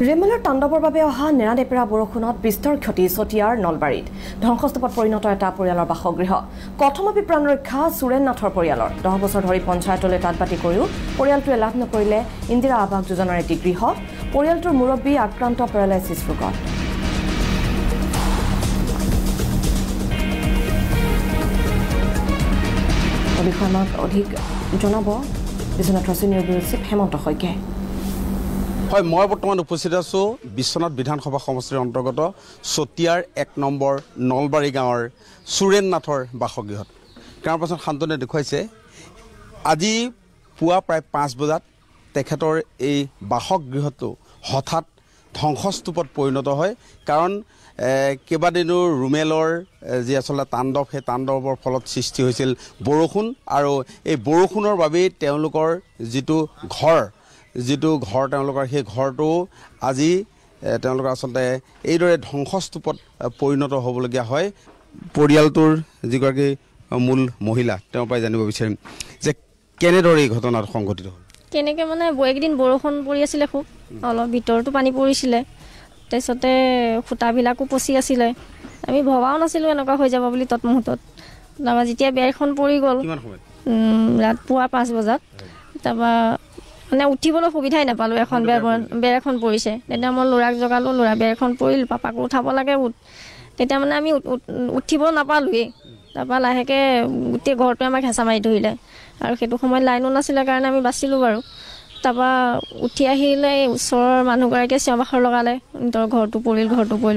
ৰেমালৰ তাণ্ডৱৰ বাবে অহা নেৰানেপেৰা বৰষুণত বিস্তৰ ক্ষতি চতিয়াৰ নলবাৰীত ধ্বংসস্তূপত পৰিণত এটা পৰিয়ালৰ বাসগৃহ কথমপি প্ৰাণ ৰক্ষা সুৰেন নাথৰ পৰিয়ালৰ 10 বছৰ ধৰি পঞ্চায়তলৈ তাতবাতি কৰিও পৰিয়ালটোৱে লাভ নকৰিলে ইন্দিৰা আৱাস যোজনাৰ এটি গৃহ পৰিয়ালটোৰ মুৰব্বী আক্ৰান্ত পেৰালাইছিছ ৰোগত অভিষেক অধিক জনাব Biswanath senior bureau chief Hemanta Saikia হয় মই বৰ্তমান উপস্থিত আছো বিশ্বনাথ বিধানসভা সমষ্টিৰ অন্তৰ্গত চতিয়াৰ 1 নম্বৰ নলবাৰী গাঁৱৰ সুৰেন নাথৰ বাসগৃহত গাঁৱৰ পাছত শান্তনে দেখুৱাইছে আজি পুৱা প্ৰায় 5 বজাত তেখেতৰ এই বাসগৃহটো হঠাৎ ধ্বংসস্তূপত পৰিণত হয় কাৰণ কেইবাদিনৰ ৰুমেলৰ যি আসলে তাণ্ডৱ সেই তাণ্ডৱৰ ফলত সৃষ্টি হৈছিল বৰষুণ আৰু এই বৰষুণৰ বাবে তেওঁলোকৰ যিটো ঘৰ তেওঁলোকৰ সেই ঘৰটো আজি তেওঁলোকৰ আসলে এইদৰে ধ্বংসস্তূপত পৰিণত হ'বলগীয়া হয় পৰিয়ালটোৰ যিগৰাকী মূল মহিলা তেওঁৰ পৰাই জানিব বিচাৰিম যে কেনেদৰে এই ঘটনাটো সংঘটিত হ'ল কেনেকৈ মানে একদিন বৰষুণ পৰি আছিলে খুব অলপ ভিতৰতো পানী পৰিছিলে তাৰপিছতে খুঁটাবিলাকো পচি আছিলে আমি ভবাও নাছিলোঁ এনেকুৱা হৈ যাব বুলি তৎমুহূৰ্তত তাৰপৰা যেতিয়া বেৰখন পৰি গ'ল ৰাতিপুৱা 5 বজাত তাৰপৰা মানে উঠিবলৈ সুবিধাই নাপালোঁ এখন বেৰ এখন পৰিছে তেতিয়া মই ল'ৰাক জগালোঁ ল'ৰা বেৰ এখন পৰিল পাপাকো উঠাব লাগে তেতিয়া মানে আমি উঠিব নাপালোঁৱেই তাৰপৰা লাহেকৈ গোটেই ঘৰটোৱে আমাক হেঁচা মাৰি ধৰিলে আৰু সেইটো সময়ত লাইনো নাছিলে কাৰণে আমি বাচিলোঁ বাৰু তাৰপৰা উঠি আহিলে ওচৰৰ মানুহগৰাকীয়ে চিঞৰ বাখৰ লগালে তোৰ ঘৰটো পৰিল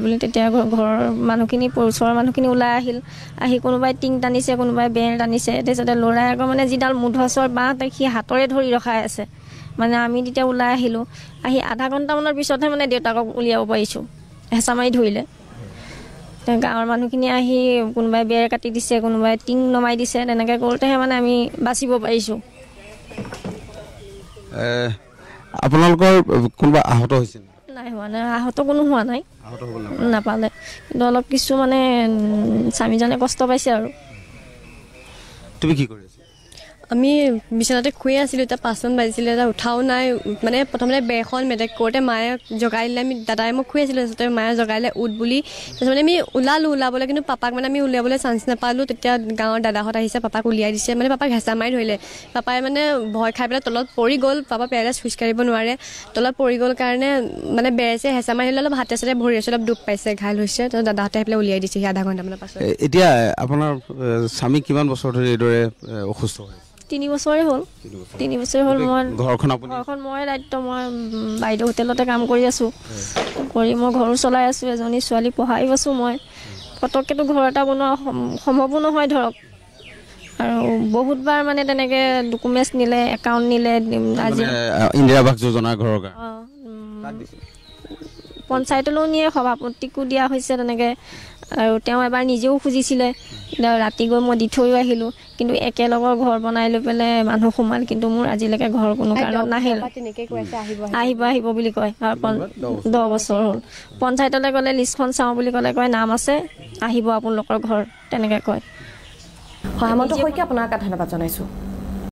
বুলি তেতিয়া ঘৰৰ মানুহখিনি ওচৰৰ মানুহখিনি ওলাই আহি কোনোবাই টিং টানিছে কোনোবাই বেৰ টানিছে তাৰপিছতে ল'ৰাই আকৌ মানে যিডাল মুধচৰ বাঁহ সি হাতৰে ধৰি ৰখাই আছে মানে আমি তেতিয়া ওলাই আহিলোঁ আহি আধা ঘণ্টামানৰ পিছতহে মানে দেউতাকক উলিয়াব পাৰিছোঁ হেঁচা মাৰি ধৰিলে গাঁৱৰ মানুহখিনি আহি কোনোবাই বেৰ কাটি দিছে কোনোবাই টিং নমাই দিছে তেনেকৈ কৰোঁতেহে মানে আমি বাচিব পাৰিছোঁ আপোনালোকৰ কোনোবা আহত হৈছে নাই হোৱা নাই আহত কোনো হোৱা নাই নাপালে কিন্তু অলপ কিছু মানে স্বামীজনে কষ্ট পাইছে আৰু তুমি কি কৰি আছা আমি বিচনাতে শুই আছিলোঁ এতিয়া 5মান বাজিছিলে এটা উঠাও নাই মানে প্ৰথমতে বেৰখন মেটেক কৰোঁতে মায়ে জগাই দিলে আমি দাদাই মোক শুই আছিলোঁ তাৰপিছতে মায়ে জগাই দিলে উঠ বুলি তাৰপিছত মানে আমি ওলাবলৈ কিন্তু পাপাক মানে আমি উলিয়াবলৈ চান্স নাপালোঁ তেতিয়া গাঁৱৰ দাদাহঁত আহিছে পাপাক উলিয়াই দিছে মানে পাপাক হেঁচা মাৰি ধৰিলে পাপাই মানে ভয় খাই পেলাই তলত পৰি গ'ল পাপা পেৰালাইজ খোজকাঢ়িব নোৱাৰে তলত পৰি গ'ল কাৰণে মানে বেৰেছে হেঁচা মাৰি ধৰিলে অলপ হাতে চাতে ভৰি আছে অলপ দুখ পাইছে ঘাইল হৈছে তো দাদাহঁতে আহি পেলাই উলিয়াই দিছে সেই আধা ঘণ্টামানৰ পাছত এতিয়া আপোনাৰ স্বামী কিমান বছৰ ধৰি এইদৰে অসুস্থ হয় 3 বছৰে হ'ল 3 বছৰ হ'ল ঘৰখন মই দায়িত্ব মই বাইদেউ হোটেলতে কাম কৰি আছোঁ কৰি মই ঘৰো চলাই আছোঁ এজনী ছোৱালী পঢ়াই আছোঁ মই পটককেতো ঘৰ এটা বনোৱা সম্ভৱো নহয় ধৰক আৰু বহুতবাৰ মানে তেনেকৈ ডকুমেণ্টছ নিলে একাউণ্ট নিলে আজি ইন্দিৰা আৱাস যোজনাৰ ঘৰৰ পঞ্চায়তলৈও নিয়ে সভাপতিকো দিয়া হৈছে তেনেকৈ আৰু তেওঁ এবাৰ নিজেও খুজিছিলে ৰাতি গৈ মই দি থৈও আহিলোঁ কিন্তু একেলগৰ ঘৰ বনাই লৈ পেলাই মানুহ সোমাল কিন্তু মোৰ আজিলৈকে ঘৰ কোনো কাৰণত নাহিল আহিব বুলি কয় 10 বছৰ হ'ল পঞ্চায়তলৈ গ'লে লিষ্টখন চাওঁ বুলি ক'লে কয় নাম আছে আহিব আপোনালোকৰ ঘৰ তেনেকৈ কয় হেমন্ত শইকীয়া আপোনাক ধন্যবাদ জনাইছোঁ